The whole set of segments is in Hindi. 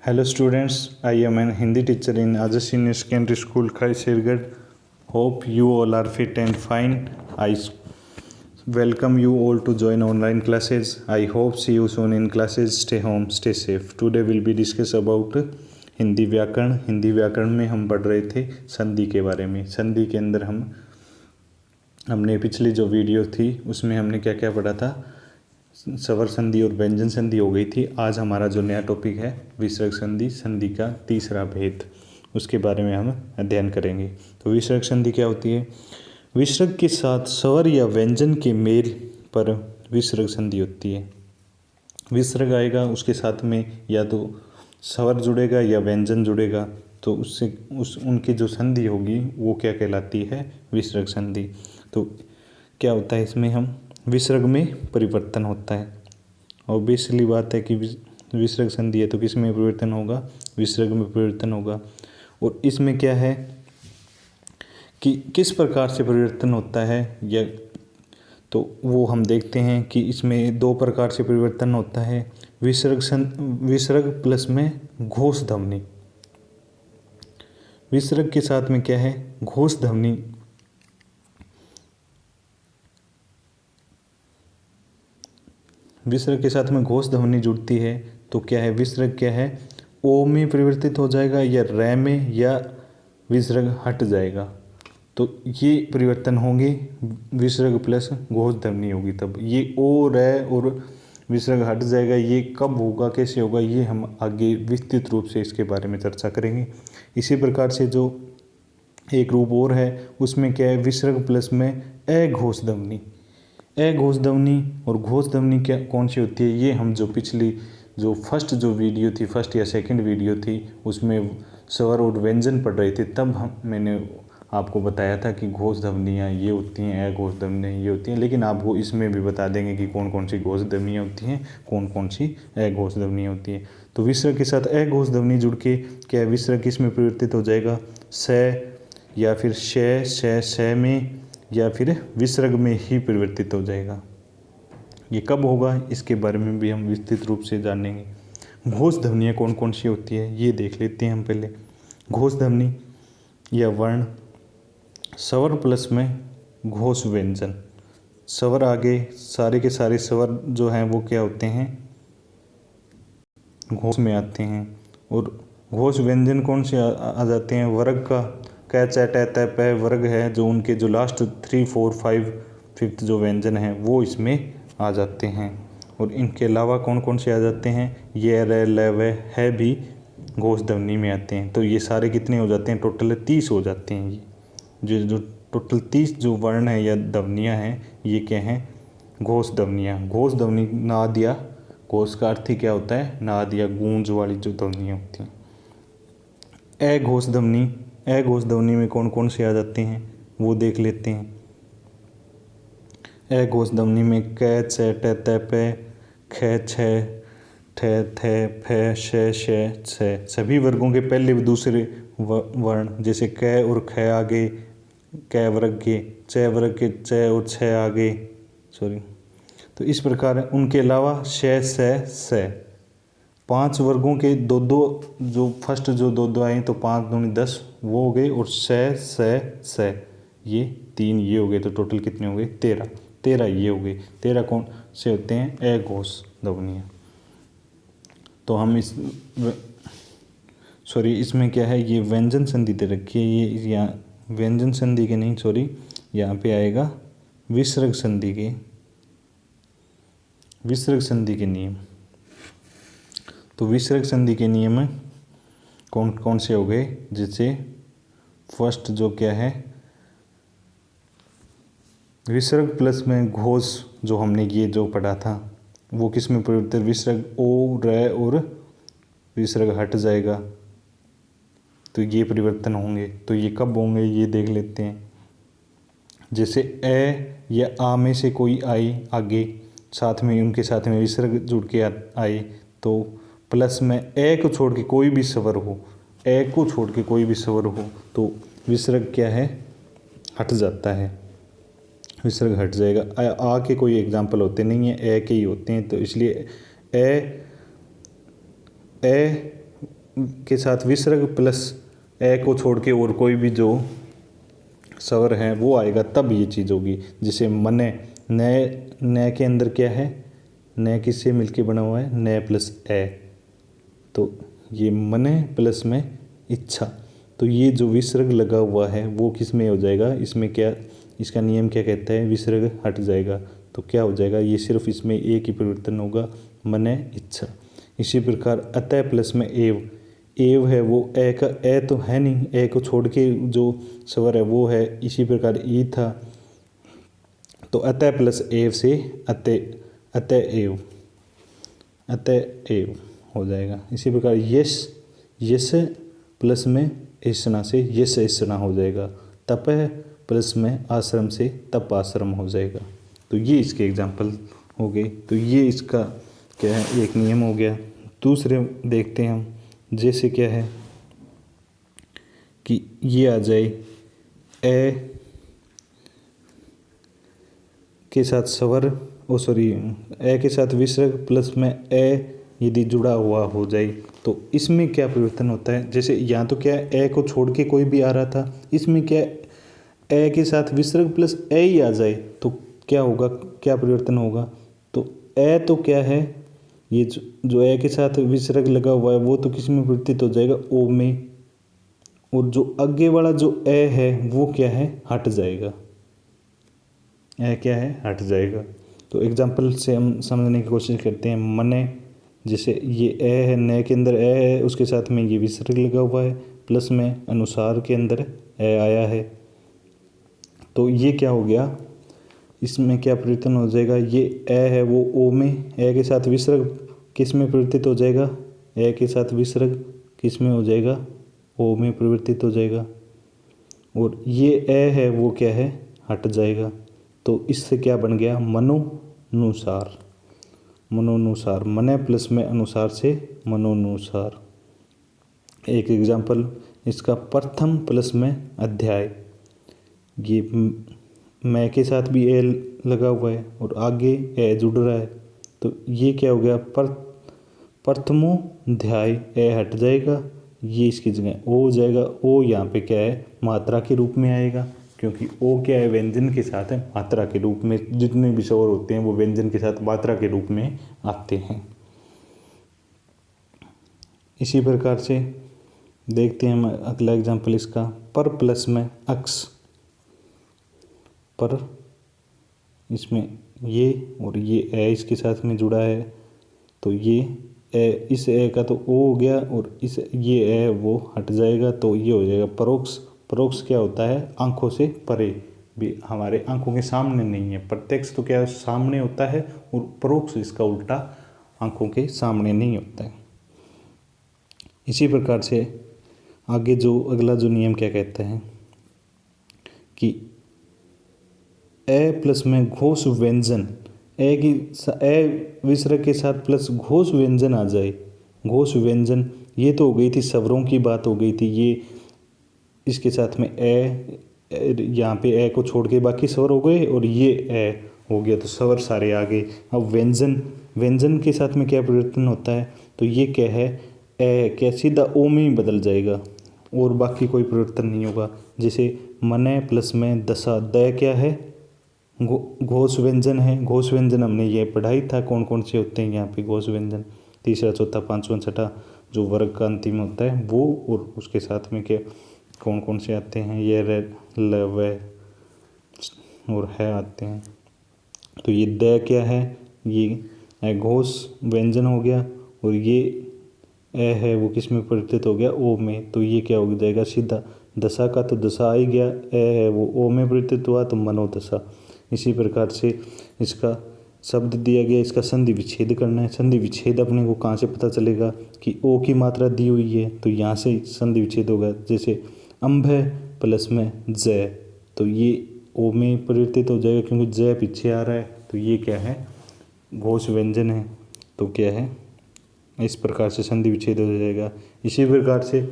Hello students, I am an Hindi teacher in Adarsh Senior Secondary School, Khai Sirgad. Hope you all are fit and fine. Welcome you all to join online classes. I hope see you soon in classes. Stay home, stay safe. Today will be discuss about Hindi व्याकरण। हिंदी व्याकरण में हम पढ़ रहे थे संधि के बारे में। संधि के अंदर हमने पिछली जो वीडियो थी उसमें हमने क्या क्या पढ़ा था। स्वर संधि और व्यंजन संधि हो गई थी। आज हमारा जो नया टॉपिक है विसर्ग संधि, संधि का तीसरा भेद, उसके बारे में हम अध्ययन करेंगे। तो विसर्ग संधि क्या होती है? विसर्ग के साथ स्वर या व्यंजन के मेल पर विसर्ग संधि होती है। विसर्ग आएगा उसके साथ में या तो स्वर जुड़ेगा या व्यंजन जुड़ेगा, तो उससे उनकी जो संधि होगी वो क्या कहलाती है? विसर्ग संधि। तो क्या होता है इसमें? हम विसर्ग में परिवर्तन होता है। ऑब्वियसली बात है कि विसर्ग संधि है तो किस में परिवर्तन होगा? विसर्ग में परिवर्तन होगा। और इसमें क्या है कि किस प्रकार से परिवर्तन होता है, या तो वो हम देखते हैं कि इसमें दो प्रकार से परिवर्तन होता है। विसर्ग प्लस में घोष ध्वनि। विसर्ग के साथ में क्या है? घोष ध्वनि। विसर्ग के साथ में घोष ध्वनि जुड़ती है तो क्या है? विसर्ग क्या है? ओ में परिवर्तित हो जाएगा या रै में, या विसर्ग हट जाएगा। तो ये परिवर्तन होंगे विसर्ग प्लस घोष ध्वनि होगी तब। ये ओ रै और विसर्ग हट जाएगा, ये कब होगा, कैसे होगा, ये हम आगे विस्तृत रूप से इसके बारे में चर्चा करेंगे। इसी प्रकार से जो एक रूप और है उसमें क्या है? विसर्ग प्लस में अघोष ध्वनि। अघोष ध्वनि और घोष ध्वनि क्या कौन सी होती है? ये हम जो पिछली जो फर्स्ट जो वीडियो थी, फर्स्ट या सेकंड वीडियो थी, उसमें स्वर और व्यंजन पढ़ रहे थे, तब मैंने आपको बताया था कि घोष ध्वनियाँ ये होती हैं, अघोष ध्वनियाँ ये होती हैं। लेकिन आपको इसमें भी बता देंगे कि कौन कौन सी घोष ध्वनियाँ होती हैं, कौन कौन सी अघोष ध्वनियाँ होती हैं। तो विसर्ग के साथ अघोष ध्वनि जुड़ के क्या विसर्ग किस में परिवर्तित हो जाएगा? स या फिर श में, या फिर विसर्ग में ही परिवर्तित हो जाएगा। ये कब होगा इसके बारे में भी हम विस्तृत रूप से जानेंगे। घोष ध्वनियाँ कौन कौन सी होती है ये देख लेते हैं हम पहले। घोष ध्वनि या वर्ण, स्वर प्लस में घोष व्यंजन। स्वर आगे सारे के सारे स्वर जो हैं वो क्या होते हैं? घोष में आते हैं। और घोष व्यंजन कौन से आ जाते हैं? वर्ग का क च ट त प वर्ग है, जो उनके जो लास्ट 3 4 5 5th जो व्यंजन हैं वो इसमें आ जाते हैं। और इनके अलावा कौन कौन से आ जाते हैं? ये र ल व है भी घोष ध्वनि में आते हैं। तो ये सारे कितने हो जाते हैं? टोटल 30 हो जाते हैं। ये जो टोटल 30 जो वर्ण है या ध्वनियाँ हैं ये क्या हैं? घोष ध्वनियाँ। घोष ध्वनि नाद या घोष का अर्थ ही क्या होता है? नाद या गूंज वाली जो ध्वनियाँ होती हैं। अघोष ध्वनि, अघोष ध्वनि में कौन कौन से आ जाते हैं वो देख लेते हैं। अघोष ध्वनि में क च ट त प ख छ ठ थ फ श छ सभी वर्गों के पहले भी दूसरे वर्ण, जैसे क और ख आगे क वर्ग के, च वर्ग के च और छ आगे, तो इस प्रकार उनके अलावा स 5 वर्गों के दो दो, जो फर्स्ट जो दो आए तो 5 दूनी 10 वो हो गए, और स ये 3 ये हो गए, तो टोटल कितने हो गए? 13 ये हो गए। 13 कौन से होते हैं? अघोष ध्वनियाँ। तो हम इसमें क्या है? ये व्यंजन संधि दे रखी है, ये यहाँ व्यंजन संधि के नहीं, यहाँ पे आएगा विसर्ग संधि के नियम। तो विसर्ग संधि के नियम कौन कौन से हो गए? जैसे फर्स्ट जो क्या है? विसर्ग प्लस में घोष, जो हमने ये जो पढ़ा था वो किस में परिवर्तित? विसर्ग ओ रै और विसर्ग हट जाएगा, तो ये परिवर्तन होंगे। तो ये कब होंगे ये देख लेते हैं। जैसे ए या आ में से कोई आई आगे, साथ में उनके साथ में विसर्ग जुड़ के आए, तो प्लस में ए को छोड़ के कोई भी स्वर हो, ए को छोड़ के कोई भी स्वर हो तो विसर्ग क्या है? हट जाता है, विसर्ग हट जाएगा। आ के कोई एग्जाम्पल होते नहीं है, ए के ही होते हैं। तो इसलिए ए के साथ विसर्ग प्लस ए को छोड़ के और कोई भी जो स्वर है वो आएगा तब ये चीज़ होगी। जैसे मने, नए के अंदर क्या है, नए किससे मिलके बना हुआ है, नए प्लस ए, तो ये मने प्लस में इच्छा, तो ये जो विसर्ग लगा हुआ है वो किस में हो जाएगा, इसमें क्या, इसका नियम क्या कहता है, विसर्ग हट जाएगा। तो क्या हो जाएगा, ये सिर्फ इसमें एक ही परिवर्तन होगा, मने इच्छा। इसी प्रकार अतः प्लस में एव, एव है वो ए का, ए तो है नहीं, ए को छोड़ के जो स्वर है वो है। इसी प्रकार ई था, तो अतः प्लस एव से अतः एव हो जाएगा। इसी प्रकार यश, यश प्लस में ऐसना से यश ऐसना हो जाएगा। तपह प्लस में आश्रम से तप आश्रम हो जाएगा। तो ये इसके एग्जाम्पल हो गए। तो ये इसका क्या है, एक नियम हो गया। दूसरे देखते हैं हम, जैसे क्या है कि ये आ जाए ए के साथ स्वर, ए के साथ विसर्ग प्लस में ए यदि जुड़ा हुआ हो जाए तो इसमें क्या परिवर्तन होता है। जैसे यहाँ तो क्या है, ए को छोड़ के कोई भी आ रहा था, इसमें क्या ए के साथ विसर्ग प्लस ए ही आ जाए तो क्या होगा, क्या परिवर्तन होगा। तो ए तो क्या है, ये जो ए के साथ विसर्ग लगा हुआ है वो तो किस में परिवर्तित हो जाएगा, ओ में, और जो आगे वाला जो ए है वो क्या है, हट जाएगा। ए क्या है, हट जाएगा। तो एग्जाम्पल से हम समझने की कोशिश करते हैं। मने, जैसे ये ए है, नए के अंदर ए है, उसके साथ में ये विसर्ग लगा हुआ है, प्लस में अनुसार के अंदर ए आया है, तो ये क्या हो गया, इसमें क्या परिवर्तन हो जाएगा, ये ए है वो ओ में, ए के साथ विसर्ग किस में परिवर्तित हो जाएगा, ए के साथ विसर्ग किस में हो जाएगा, ओ में परिवर्तित हो जाएगा, और ये ए है वो क्या है, हट जाएगा। तो इससे क्या बन गया, मनोनुसार, मनोनुसार, मने प्लस में अनुसार से मनोनुसार। एक एग्जाम्पल इसका, प्रथम प्लस में अध्याय, ये मैं के साथ भी ए लगा हुआ है और आगे ए जुड़ रहा है, तो ये क्या हो गया, प्रथमोध्याय, ए हट जाएगा, ये इसकी जगह ओ हो जाएगा। ओ यहाँ पे क्या है, मात्रा के रूप में आएगा, क्योंकि ओ क्या है, व्यंजन के साथ है, मात्रा के रूप में जितने भी स्वर होते हैं वो व्यंजन के साथ मात्रा के रूप में आते हैं। इसी प्रकार से देखते हैं हम अगला एग्जाम्पल इसका, पर प्लस में अक्स, पर इसमें ये और ये ए इसके साथ में जुड़ा है, तो ये ए, इस ए का तो ओ हो गया और इस ये ए वो हट जाएगा, तो ये हो जाएगा परोक्ष। परोक्ष क्या होता है, आंखों से परे, भी हमारे आंखों के सामने नहीं है। प्रत्यक्ष तो क्या है, सामने होता है, और परोक्ष इसका उल्टा, आंखों के सामने नहीं होता है। इसी प्रकार से आगे जो अगला जो नियम क्या कहता है कि ए प्लस में घोष व्यंजन, ए की ए विसर्ग के साथ प्लस घोष व्यंजन आ जाए। घोष व्यंजन ये तो हो गई थी, स्वरों की बात हो गई थी, ये इसके साथ में ए, यहाँ पे ए को छोड़ के बाकी स्वर हो गए और ये ए हो गया, तो स्वर सारे आ गए। अब व्यंजन, व्यंजन के साथ में क्या परिवर्तन होता है, तो ये क्या है, ए क्या सीधा ओ में ही बदल जाएगा और बाकी कोई परिवर्तन नहीं होगा। जैसे मने प्लस में दशा, द क्या है, घोष व्यंजन है। घोष व्यंजन हमने ये पढ़ाई था कौन कौन से होते हैं यहाँ पे घोष व्यंजन, तीसरा चौथा पांचवा छठा जो वर्ग का अंतिम होता है वो, और उसके साथ में क्या कौन कौन से आते हैं, ये रे, ल, व और है आते हैं। तो ये द क्या है, ये घोष व्यंजन हो गया, और ये ए है वो किस में परिवर्तित हो गया, ओ में, तो ये क्या हो जाएगा सीधा। दशा का तो दशा आ ही गया, ए है वो ओ में परिवर्तित हुआ तो मनोदशा। इसी प्रकार से इसका शब्द दिया गया, इसका संधि विच्छेद करना है। संधि विच्छेद अपने को कहाँ से पता चलेगा कि ओ की मात्रा दी हुई है, तो यहाँ से संधि विच्छेद होगा। जैसे अम्भ प्लस में ज, तो ये ओ में परिवर्तित हो जाएगा क्योंकि ज पीछे आ रहा है, तो ये क्या है, घोष व्यंजन है, तो क्या है, इस प्रकार से संधि विच्छेद हो जाएगा। इसी प्रकार से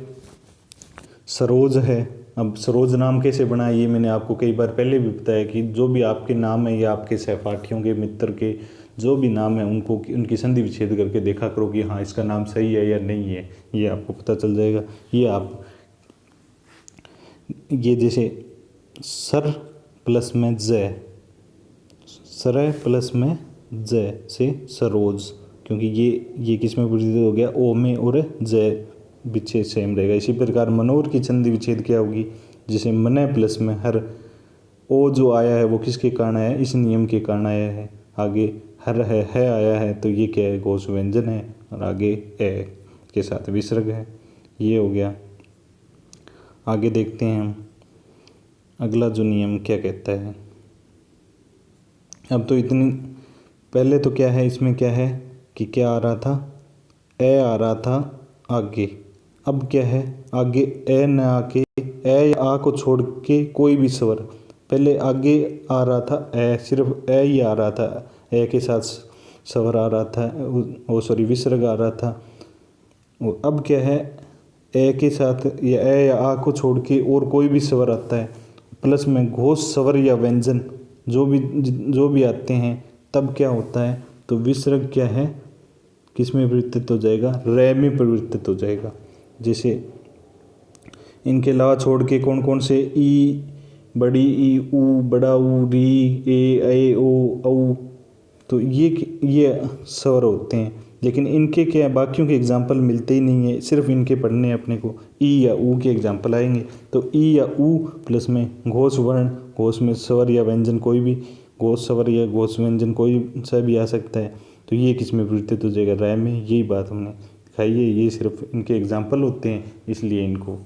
सरोज है। अब सरोज नाम कैसे बना, ये मैंने आपको कई बार पहले भी बताया कि जो भी आपके नाम है या आपके सहपाठियों के, मित्र के जो भी नाम है उनको उनकी संधि विच्छेद करके देखा करो कि हाँ इसका नाम सही है या नहीं है, ये आपको पता चल जाएगा। ये जैसे सर प्लस में ज, सर प्लस में ज से सरोज, क्योंकि ये किस में परिवर्तित हो गया, ओ में, और ज विच्छेद सेम रहेगा। इसी प्रकार मनोर की संधि विच्छेद क्या होगी, जैसे मन प्लस में हर, ओ जो आया है वो किसके कारण आया है, इस नियम के कारण आया है। आगे हर है आया है तो ये क्या है, घोष व्यंजन है, और आगे ए के साथ विसर्ग है। ये हो गया। आगे देखते हैं हम अगला जो नियम क्या कहता है। अब तो इतनी पहले तो क्या है, इसमें क्या है कि क्या आ रहा था, ए आ रहा था आगे। अब क्या है, आगे ए न आके, ए या आ को छोड़ के कोई भी स्वर, पहले आगे आ रहा था ए, सिर्फ ए ही आ रहा था, ए के साथ स्वर आ रहा था, विसर्ग आ रहा था। और अब क्या है, ए के साथ या ए या आ को छोड़ के और कोई भी स्वर आता है, प्लस में घोष स्वर या व्यंजन जो भी आते हैं, तब क्या होता है, तो विसर्ग क्या है, किस में परिवर्तित हो जाएगा, रे में परिवर्तित हो जाएगा। जैसे इनके अलावा छोड़ के कौन कौन से, ई, बड़ी ई, ऊ, बड़ा ऊ, री, ए, ओ, औ, तो ये स्वर होते हैं। लेकिन इनके क्या है, बाकियों के एग्जाम्पल मिलते ही नहीं है, सिर्फ इनके पढ़ने हैं अपने को। ई या ऊ के एग्जाम्पल आएंगे, तो ई या ऊ प्लस में घोष वर्ण, घोष में स्वर या व्यंजन कोई भी, घोष स्वर या घोष व्यंजन कोई सा भी आ सकता है, तो ये किस में परिवर्तित हो जाएगा, रै में। यही बात हमने दिखाई है, ये सिर्फ इनके एग्जाम्पल होते हैं, इसलिए इनको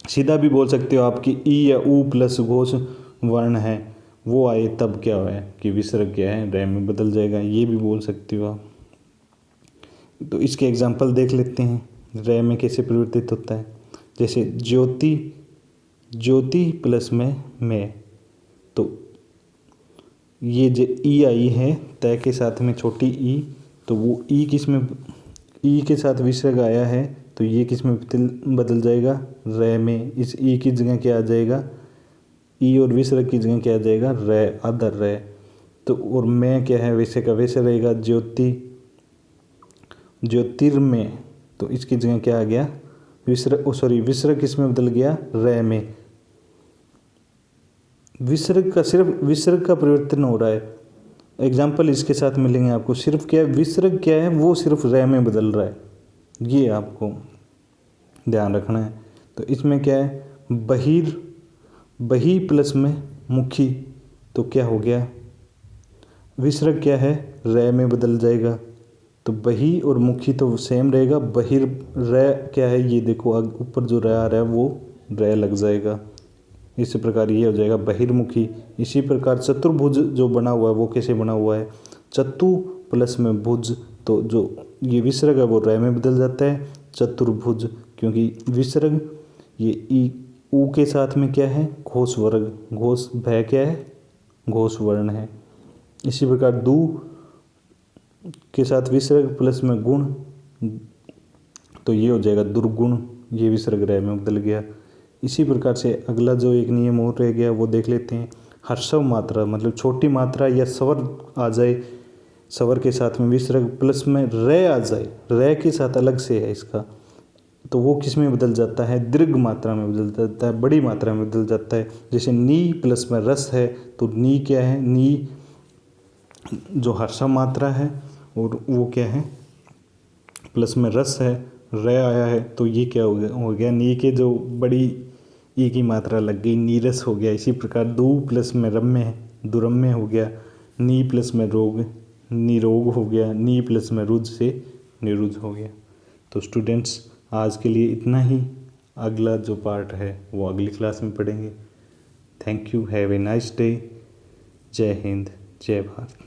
सीधा भी बोल सकते हो आप कि ई या ऊ प्लस घोष वर्ण है वो आए, तब क्या है कि विसर्ग क्या है, रै में बदल जाएगा, ये भी बोल सकते हो आप। तो इसके एग्जाम्पल देख लेते हैं, रै में कैसे परिवर्तित होता है। जैसे ज्योति, ज्योति प्लस में, तो ये जो ई आई है तय के साथ में छोटी ई, तो वो ई किस में, ई के साथ विसर्ग आया है, तो ये किस में बदल जाएगा, रै में। इस ई की जगह क्या आ जाएगा, ई और विसर्ग की जगह क्या आ जाएगा, रै, अदर रै। तो और मैं क्या है, वैसे का वैसे रहेगा, ज्योति, ज्योतिर्मय, तो इसकी जगह क्या आ गया, विसर्ग किस में बदल गया, रै में। विसर्ग का परिवर्तन हो रहा है। एग्जाम्पल इसके साथ मिलेंगे आपको, सिर्फ क्या है, विसर्ग क्या है वो सिर्फ रै में बदल रहा है, ये आपको ध्यान रखना है। तो इसमें क्या है, बही प्लस में मुखी, तो क्या हो गया, विसर्ग क्या है, रै में बदल जाएगा, तो बही और मुखी तो सेम रहेगा, बहिर, रै क्या है, ये देखो ऊपर जो रै आ रहा है वो रै लग जाएगा। इस प्रकार ये हो जाएगा बहिर्मुखी। इसी प्रकार चतुर्भुज जो बना हुआ है वो कैसे बना हुआ है, चतु प्लस में भुज, तो जो ये विसर्ग है वो रै में बदल जाता है, चतुर्भुज, क्योंकि विसर्ग ये ई ऊ के साथ में क्या है, घोष वर्ग, घोष भय क्या है, घोष वर्ण है। इसी प्रकार दू के साथ विसर्ग प्लस में गुण, तो ये हो जाएगा दुर्गुण, ये विसर्ग रै में बदल गया। इसी प्रकार से अगला जो एक नियम और रह गया वो देख लेते हैं, हर्षव मात्रा, मतलब छोटी मात्रा या स्वर आ जाए, स्वर के साथ में विसर्ग प्लस में रै आ जाए, रै के साथ अलग से है इसका, तो वो किस में बदल जाता है, दीर्घ मात्रा में बदल जाता है, बड़ी मात्रा में बदल जाता है। जैसे नी प्लस में रस है, तो नी क्या है, नी जो हर्षव मात्रा है और वो क्या है, प्लस में रस है, रै आया है, तो ये क्या हो गया, नी के जो बड़ी ई की मात्रा लग गई, नीरस हो गया। इसी प्रकार दू प्लस में रम्य, दुरम्य हो गया, नी प्लस में रोग, निरोग हो गया, नी प्लस में रुज से निरुज हो गया। तो स्टूडेंट्स आज के लिए इतना ही, अगला जो पार्ट है वो अगली क्लास में पढ़ेंगे। Thank you, have a nice day, जय हिंद, जय भारत।